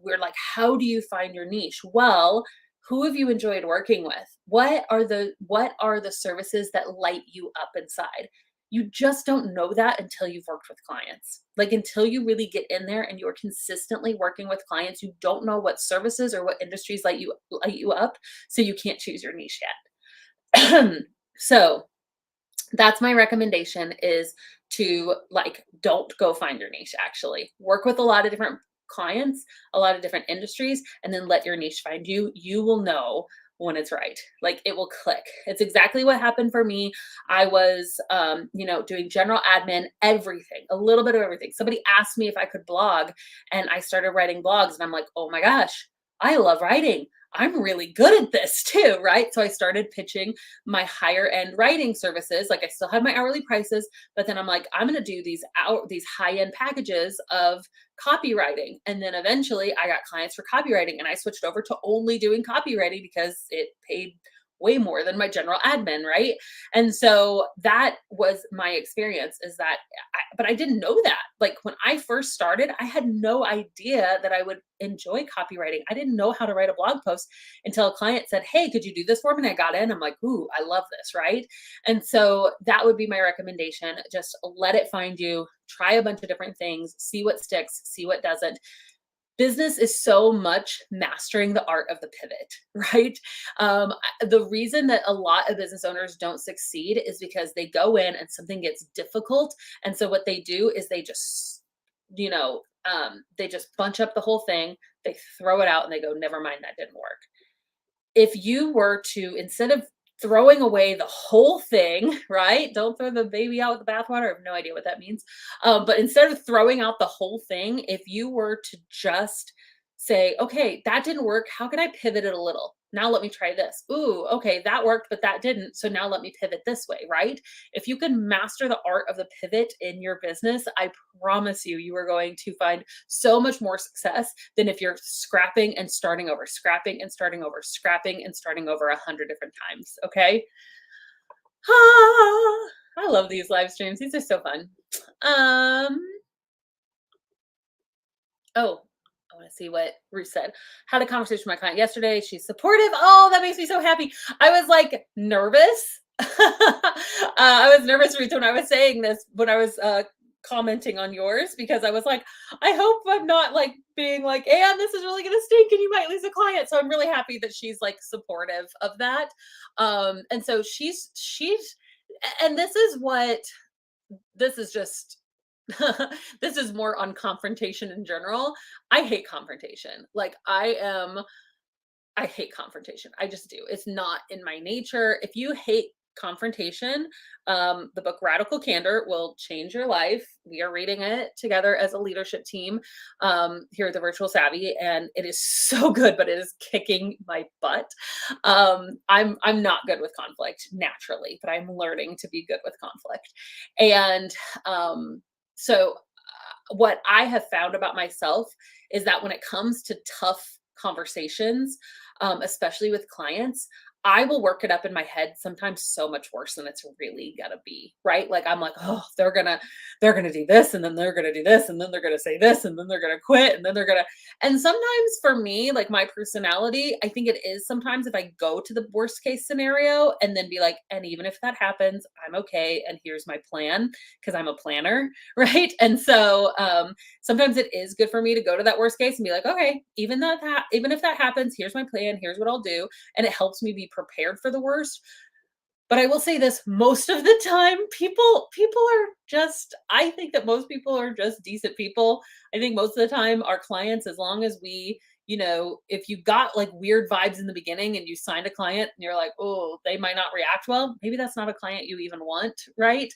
we're like, how do you find your niche? Well, who have you enjoyed working with? What are the services that light you up inside? You just don't know that until you've worked with clients. Like, until you really get in there and you're consistently working with clients, you don't know what services or what industries light you up, so you can't choose your niche yet. So that's my recommendation, is to, like, don't go find your niche. Actually work with a lot of different clients, a lot of different industries, and then let your niche find you. You will know when it's right. Like, it will click. It's exactly what happened for me. I was doing general admin, everything, a little bit of everything. Somebody asked me if I could blog, and I started writing blogs, and I'm like, oh my gosh, I love writing. I'm really good at this too, right? So I started pitching my higher end writing services. Like, I still had my hourly prices, but then I'm like, I'm going to do these high end packages of copywriting. And then eventually I got clients for copywriting, and I switched over to only doing copywriting because it paid way more than my general admin, right? And so that was my experience, is that but I didn't know that. Like, when I first started, I had no idea that I would enjoy copywriting. I didn't know how to write a blog post until a client said, hey, could you do this for me? And I got in, I'm like, ooh, I love this, right? And so that would be my recommendation. Just let it find you, try a bunch of different things, see what sticks, see what doesn't. Business is so much mastering the art of the pivot, right? The reason that a lot of business owners don't succeed is because they go in and something gets difficult. And so what they do is they just bunch up the whole thing, they throw it out, and they go, never mind, that didn't work. If you were to, instead of throwing away the whole thing, right? Don't throw the baby out with the bathwater. I have no idea what that means. But instead of throwing out the whole thing, if you were to just say, okay, that didn't work. How can I pivot it a little? Now let me try this. Ooh, okay, that worked, but that didn't. So now let me pivot this way, right? If you can master the art of the pivot in your business, I promise you, you are going to find so much more success than if you're scrapping and starting over, scrapping and starting over, scrapping and starting over 100 different times. Okay. I love these live streams. These are so fun. Oh, I want to see what Ruth said. Had a conversation with my client yesterday. She's supportive. Oh, that makes me so happy. I was like nervous. I was nervous, Ruth, when I was saying this, when I was commenting on yours, because I was like, I hope I'm not like being like, and this is really going to stink and you might lose a client. So I'm really happy that she's like supportive of that. And so she's, and this is just, this is more on confrontation in general. I hate confrontation. Like, I hate confrontation. I just do. It's not in my nature. If you hate confrontation, the book Radical Candor will change your life. We are reading it together as a leadership team here at the Virtual Savvy, and it is so good, but it is kicking my butt. I'm not good with conflict naturally, but I'm learning to be good with conflict. And so what I have found about myself is that when it comes to tough conversations, especially with clients, I will work it up in my head sometimes so much worse than it's really gonna be, right? Like, I'm like, oh, they're gonna do this, and then they're gonna do this, and then they're gonna say this, and then they're gonna quit, and then they're gonna. And sometimes for me, like my personality, I think it is sometimes if I go to the worst case scenario and then be like, and even if that happens, I'm okay, and here's my plan, because I'm a planner, right? And so sometimes it is good for me to go to that worst case and be like, okay, even if that happens, here's my plan, here's what I'll do, and it helps me be prepared for the worst. But I will say this, most of the time, people are just, I think that most people are just decent people. I think most of the time our clients, as long as we if you got like weird vibes in the beginning and you signed a client and you're like, oh, they might not react well, maybe that's not a client you even want, right?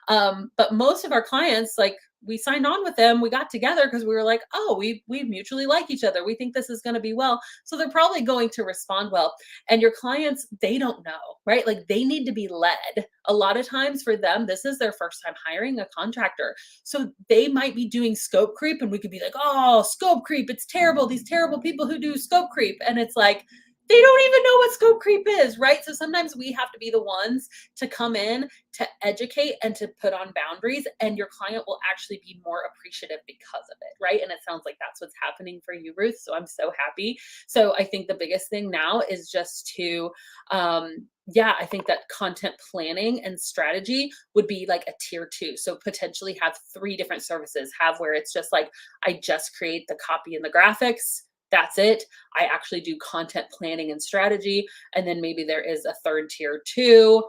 But most of our clients, like, we signed on with them, we got together because we were like, oh, we mutually like each other, we think this is going to be well, so they're probably going to respond well. And your clients, they don't know, right? Like, they need to be led. A lot of times for them, this is their first time hiring a contractor, so they might be doing scope creep, and we could be like, oh, scope creep, it's terrible, these terrible people who do scope creep. And it's like, they don't even know what scope creep is, right? So sometimes we have to be the ones to come in, to educate, and to put on boundaries, and your client will actually be more appreciative because of it, right? And it sounds like that's what's happening for you, Ruth. So I'm so happy. So I think the biggest thing now is just to, I think that content planning and strategy would be like a tier 2. So potentially have 3 different services. Have where it's just like, I just create the copy and the graphics. That's it. I actually do content planning and strategy. And then maybe there is a third tier 2.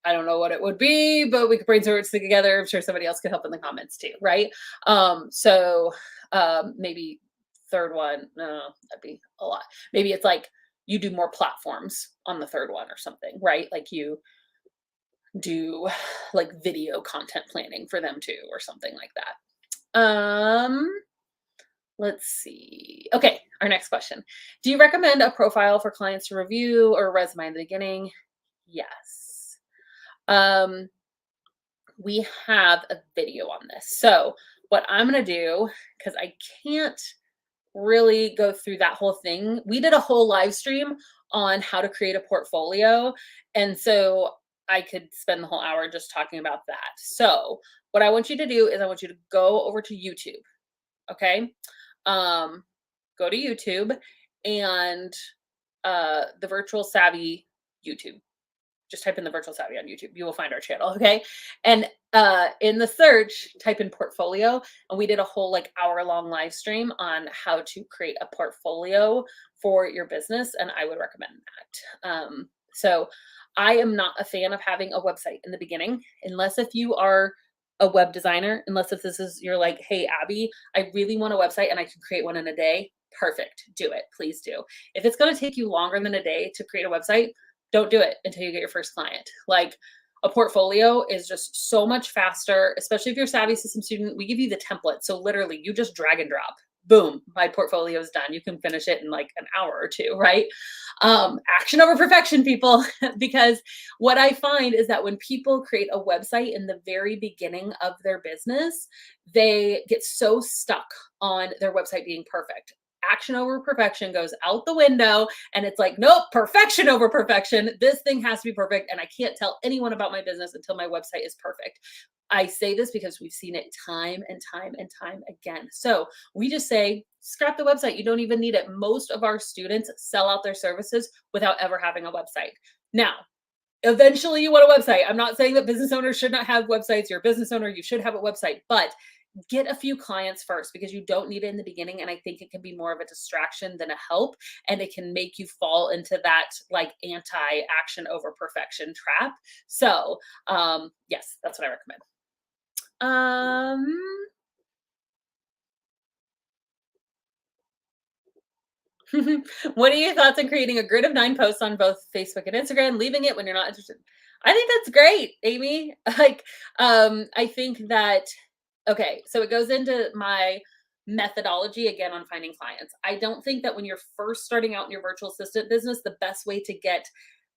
I don't know what it would be, but we could brainstorm it together. I'm sure somebody else could help in the comments too, right? Maybe third one, no, that'd be a lot. Maybe it's like you do more platforms on the third one or something, right? Like you do like video content planning for them too, or something like that. Let's see. Okay, our next question. Do you recommend a profile for clients to review or a resume in the beginning? Yes. We have a video on this. So what I'm going to do, because I can't really go through that whole thing, we did a whole live stream on how to create a portfolio. And so I could spend the whole hour just talking about that. So what I want you to do is I want you to go over to YouTube. Okay. Go to YouTube and the Virtual Savvy YouTube. Just type in the Virtual Savvy on YouTube. You will find our channel, okay? And in the search, type in portfolio, and we did a whole like hour-long live stream on how to create a portfolio for your business, and I would recommend that. So I am not a fan of having a website in the beginning, unless if you are a web designer, unless if this is, you're like, hey, Abby, I really want a website and I can create one in a day. Perfect. Do it. Please do. If it's going to take you longer than a day to create a website, don't do it until you get your first client. Like, a portfolio is just so much faster, especially if you're a Savvy System student. We give you the template. So literally you just drag and drop. Boom, my portfolio is done. You can finish it in like an hour or 2, right? Action over perfection, people, because what I find is that when people create a website in the very beginning of their business, they get so stuck on their website being perfect. Action over perfection goes out the window, and it's like, nope, perfection over perfection. This thing has to be perfect, and I can't tell anyone about my business until my website is perfect. I say this because we've seen it time and time and time again. So we just say, scrap the website. You don't even need it. Most of our students sell out their services without ever having a website. Now, eventually you want a website. I'm not saying that business owners should not have websites. You're a business owner, you should have a website, but get a few clients first, because you don't need it in the beginning. And I think it can be more of a distraction than a help. And it can make you fall into that like anti-action over perfection trap. So yes, that's what I recommend. What are your thoughts on creating a grid of 9 posts on both Facebook and Instagram, leaving it when you're not interested? I think that's great, Amy. Like, I think that, okay, so it goes into my methodology again on finding clients. I don't think that when you're first starting out in your virtual assistant business, the best way to get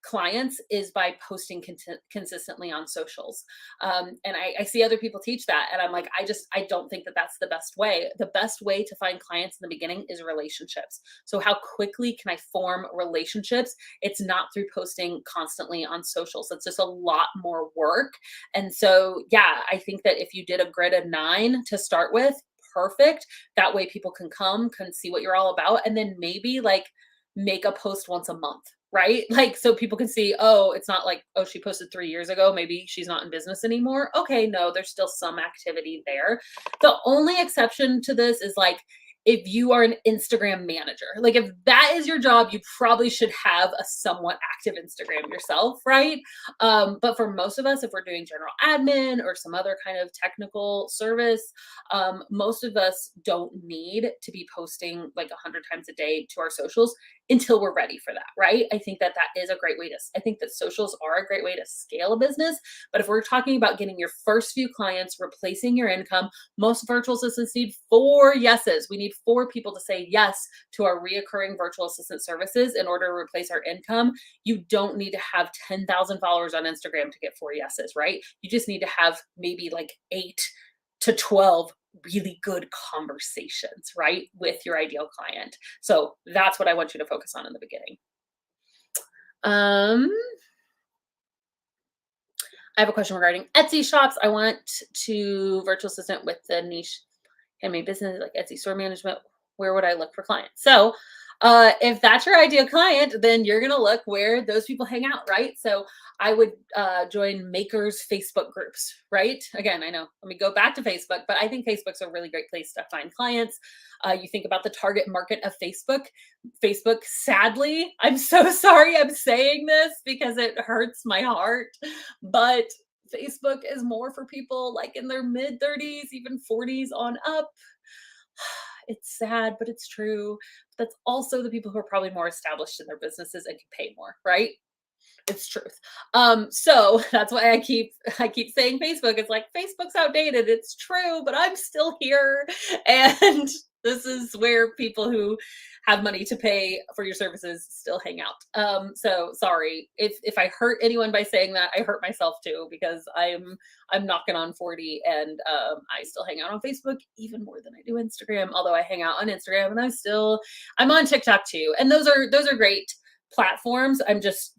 clients is by posting consistently on socials. And I see other people teach that, and I'm like, I don't think that that's the best way. The best way to find clients in the beginning is relationships. So how quickly can I form relationships? It's not through posting constantly on socials. It's just a lot more work. And so, yeah, I think that if you did a grid of 9 to start with, perfect. That way people can come, can see what you're all about, and then maybe like make a post once a month, right? Like, so people can see, oh, it's not like, oh, she posted 3 years ago, maybe she's not in business anymore. Okay, no, there's still some activity there. The only exception to this is like, if you are an Instagram manager. Like if that is your job, you probably should have a somewhat active Instagram yourself, right? But for most of us, if we're doing general admin or some other kind of technical service, most of us don't need to be posting like 100 times a day to our socials until we're ready for that, right? I think that that is a great way to, I think that socials are a great way to scale a business. But if we're talking about getting your first few clients, replacing your income, most virtual assistants need 4 yeses. We need 4 people to say yes to our reoccurring virtual assistant services in order to replace our income. You don't need to have 10,000 followers on Instagram to get 4 yeses, right? You just need to have maybe like 8 to 12 really good conversations, right, with your ideal client. So that's what I want you to focus on in the beginning. I have a question regarding Etsy shops. I want to virtual assistant with the niche handmade business like Etsy store management. Where would I look for clients? So if that's your ideal client, then you're going to look where those people hang out, right? So I would join makers Facebook groups, right? Again, I know, let me go back to Facebook, but I think Facebook's a really great place to find clients. You think about the target market of Facebook. Facebook, sadly, I'm so sorry I'm saying this because it hurts my heart, but Facebook is more for people like in their mid 30s, even 40s on up. It's sad, but it's true. That's also the people who are probably more established in their businesses and can pay more, right? It's truth. So that's why I keep saying Facebook. It's like Facebook's outdated. It's true, but I'm still here. And this is where people who have money to pay for your services still hang out. So sorry if I hurt anyone by saying that. I hurt myself too because I'm knocking on 40 and I still hang out on Facebook even more than I do Instagram. Although I hang out on Instagram and I'm on TikTok too. And those are great platforms.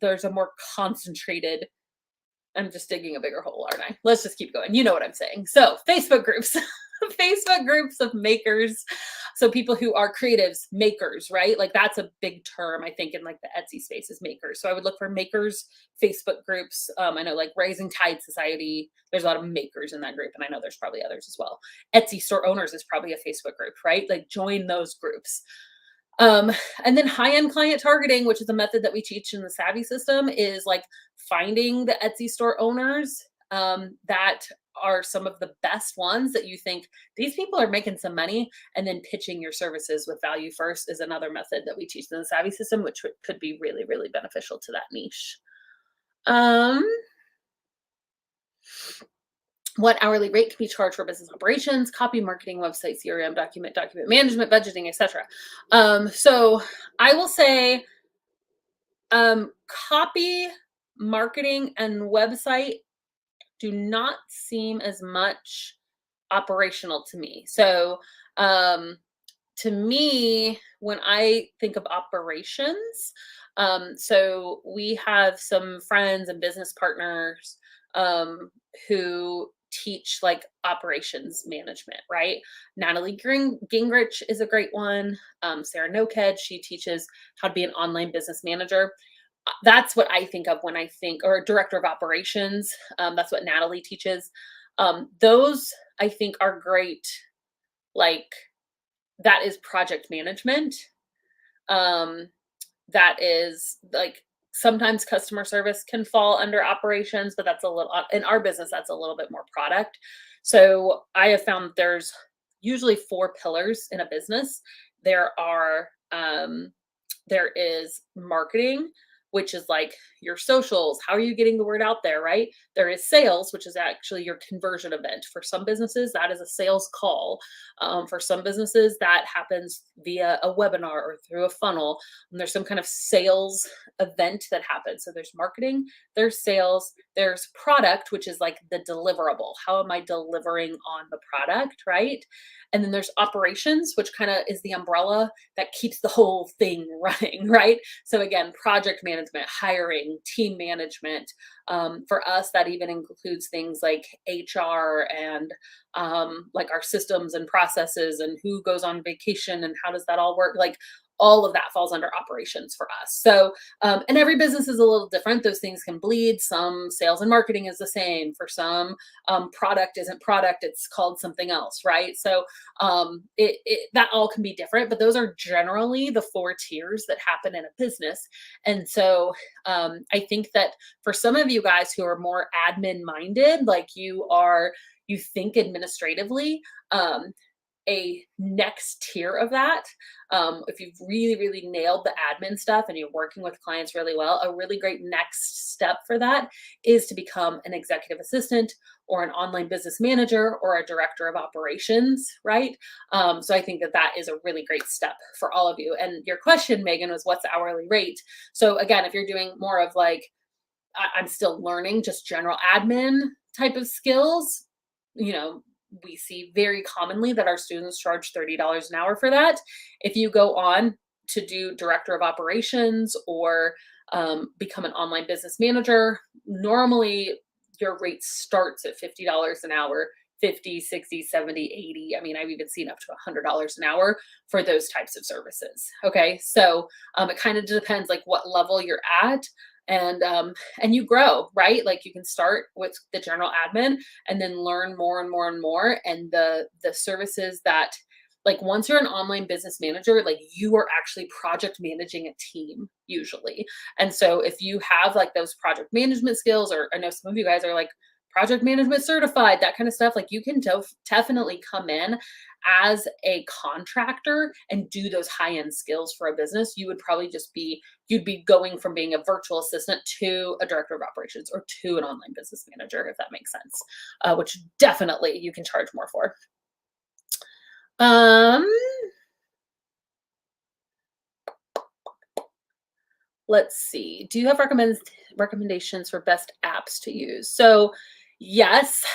There's a more concentrated, I'm just digging a bigger hole, aren't I? Let's just keep going. You know what I'm saying. So Facebook groups, Facebook groups of makers. So people who are creatives, makers, right? Like that's a big term, I think, in like the Etsy space is makers. So I would look for makers, Facebook groups. I know like Rising Tide Society, there's a lot of makers in that group. And I know there's probably others as well. Etsy store owners is probably a Facebook group, right? Like join those groups. And then high-end client targeting, which is a method that we teach in the Savvy system, is like finding the Etsy store owners that are some of the best ones that you think these people are making some money, and then pitching your services with value first is another method that we teach in the Savvy system, which could be really, really beneficial to that niche. What hourly rate can be charged for business operations, copy, marketing, website, CRM, document management, budgeting, etc. So I will say copy, marketing, and website do not seem as much operational to me. So to me, when I think of operations, so we have some friends and business partners who teach like operations management, right? Natalie Gingrich is a great one. Sarah Noked, she teaches how to be an online business manager. That's what I think of when I think, or director of operations. That's what Natalie teaches. Those I think are great. Like that is project management. That is like sometimes customer service can fall under operations, but that's a little, in our business, that's a little bit more product. So I have found there's usually 4 pillars in a business. There is marketing, which is like your socials. How are you getting the word out there, right? There is sales, which is actually your conversion event. For some businesses, that is a sales call. For some businesses, that happens via a webinar or through a funnel. And there's some kind of sales event that happens. So there's marketing, there's sales, there's product, which is like the deliverable. How am I delivering on the product, right? And then there's operations, which kind of is the umbrella that keeps the whole thing running, right? So again, project management, hiring, team management. For us, that even includes things like HR and like our systems and processes and who goes on vacation and how does that all work? Like all of that falls under operations for us. So, and every business is a little different. Those things can bleed. Some sales and marketing is the same. For some, product isn't product, it's called something else, right? So that all can be different, but those are generally the four tiers that happen in a business. And so I think that for some of you guys who are more admin minded, like you think administratively, a next tier of that, if you've really, really nailed the admin stuff and you're working with clients really well, a really great next step for that is to become an executive assistant or an online business manager or a director of operations, right? So I think that that is a really great step for all of you. And your question, Megan, was what's the hourly rate? So again, if you're doing more of like, I'm still learning just general admin type of skills, you know, we see very commonly that our students charge $30 an hour for that. If you go on to do director of operations or become an online business manager, normally your rate starts at $50 an hour, 50, 60, 70, 80. I mean, I've even seen up to $100 an hour for those types of services. Okay. So it kind of depends like what level you're at, and you grow, right? Like you can start with the general admin and then learn more and more and more. And the services that, like, once you're an online business manager, like you are actually project managing a team usually. And so if you have like those project management skills, or I know some of you guys are like project management certified, that kind of stuff, like you can definitely come in as a contractor and do those high-end skills for a business. You would probably you'd be going from being a virtual assistant to a director of operations or to an online business manager, if that makes sense, which definitely you can charge more for. Um, let's see. Do you have recommendations for best apps to use? So yes.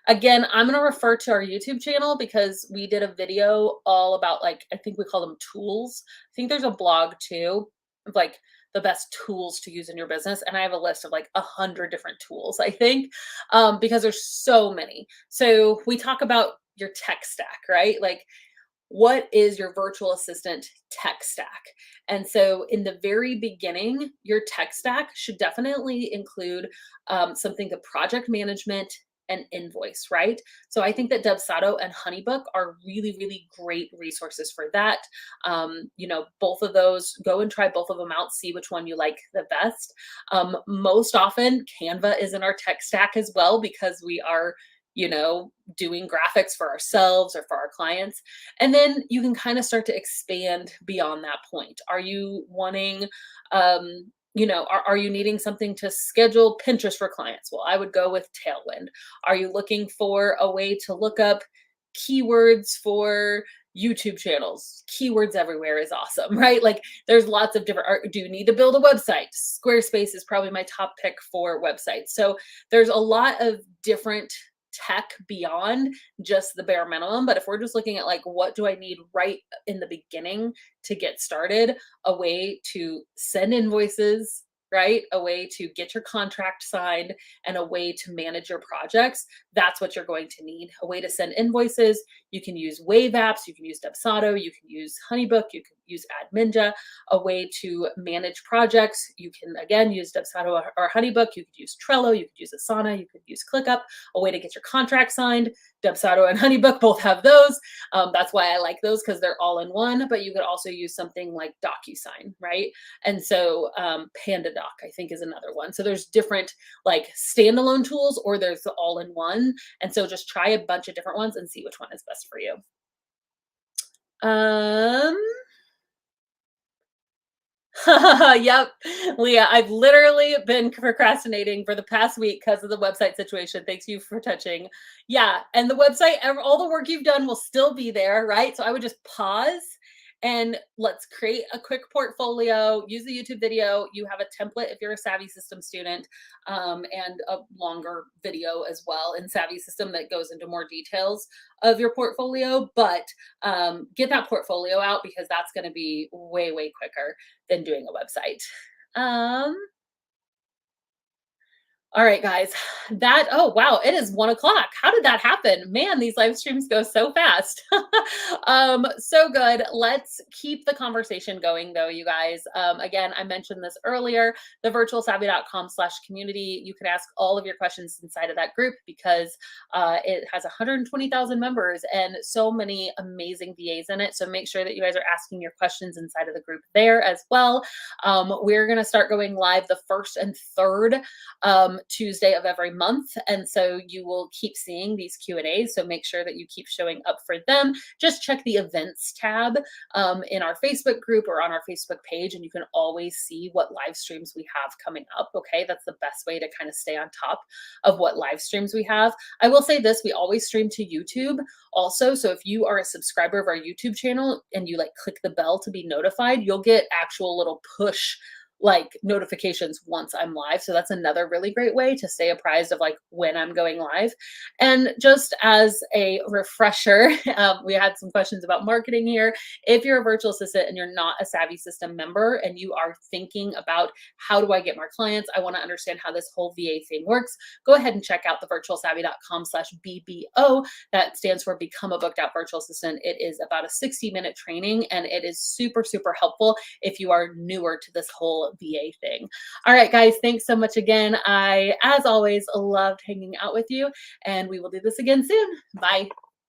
Again, I'm going to refer to our YouTube channel because we did a video all about, like, I think we call them tools. I think there's a blog too of like the best tools to use in your business. And I have a list of like 100 different tools, I think, because there's so many. So we talk about your tech stack, right? Like, what is your virtual assistant tech stack? And so in the very beginning, your tech stack should definitely include something to project management and invoice, right? So I think that Dubsado and Honeybook are really, really great resources for that. You know, both of those, go and try both of them out, see which one you like the best. Most often, Canva is in our tech stack as well because we are, you know, doing graphics for ourselves or for our clients. And then you can kind of start to expand beyond that point. Are you wanting, you know, are you needing something to schedule Pinterest for clients? Well, I would go with Tailwind. Are you looking for a way to look up keywords for YouTube channels? Keywords everywhere is awesome, right? Like there's lots of different, do you need to build a website? Squarespace is probably my top pick for websites. So there's a lot of different tech beyond just the bare minimum. But if we're just looking at like, what do I need right in the beginning to get started? A way to send invoices, right? A way to get your contract signed and a way to manage your projects. That's what you're going to need. A way to send invoices. You can use Wave apps. You can use Dubsado. You can use Honeybook. You can use Adminja. A way to manage projects. You can, again, use Dubsado or Honeybook. You could use Trello. You could use Asana. You could use ClickUp. A way to get your contract signed. Dubsado and Honeybook both have those. That's why I like those, because they're all in one. But you could also use something like DocuSign, right? And so PandaDoc, I think, is another one. So there's different like standalone tools, or there's the all-in-one. And so just try a bunch of different ones and see which one is best for you. Yep, Leah, I've literally been procrastinating for the past week because of the website situation. Thanks you for touching. Yeah, and the website, all the work you've done will still be there, right? So I would just pause and let's create a quick portfolio, use the YouTube video. You have a template if you're a Savvy System student, and a longer video as well in Savvy System that goes into more details of your portfolio. But get that portfolio out, because that's going to be way, way quicker than doing a website. All right, guys. Oh wow, it is 1 o'clock. How did that happen? Man, these live streams go so fast. So good. Let's keep the conversation going though, you guys. Again, I mentioned this earlier, the virtualsavvy.com/community. You can ask all of your questions inside of that group because it has 120,000 members and so many amazing VAs in it. So make sure that you guys are asking your questions inside of the group there as well. We're going to start going live the first and third Tuesday of every month. And so you will keep seeing these Q&As. So make sure that you keep showing up for them. Just check the events tab in our Facebook group or on our Facebook page, and you can always see what live streams we have coming up. Okay, that's the best way to kind of stay on top of what live streams we have. I will say this, we always stream to YouTube also. So if you are a subscriber of our YouTube channel and you like click the bell to be notified, you'll get actual little push like notifications once I'm live. So that's another really great way to stay apprised of like when I'm going live. And just as a refresher, we had some questions about marketing here. If you're a virtual assistant and you're not a Savvy System member and you are thinking about how do I get more clients, I want to understand how this whole VA thing works, go ahead and check out the virtualsavvy.com/BBO. That stands for Become a Booked Out Virtual Assistant. It is about a 60-minute training and it is super, super helpful if you are newer to this whole VA thing. All right, guys, thanks so much again. I, as always, loved hanging out with you, and we will do this again soon. Bye.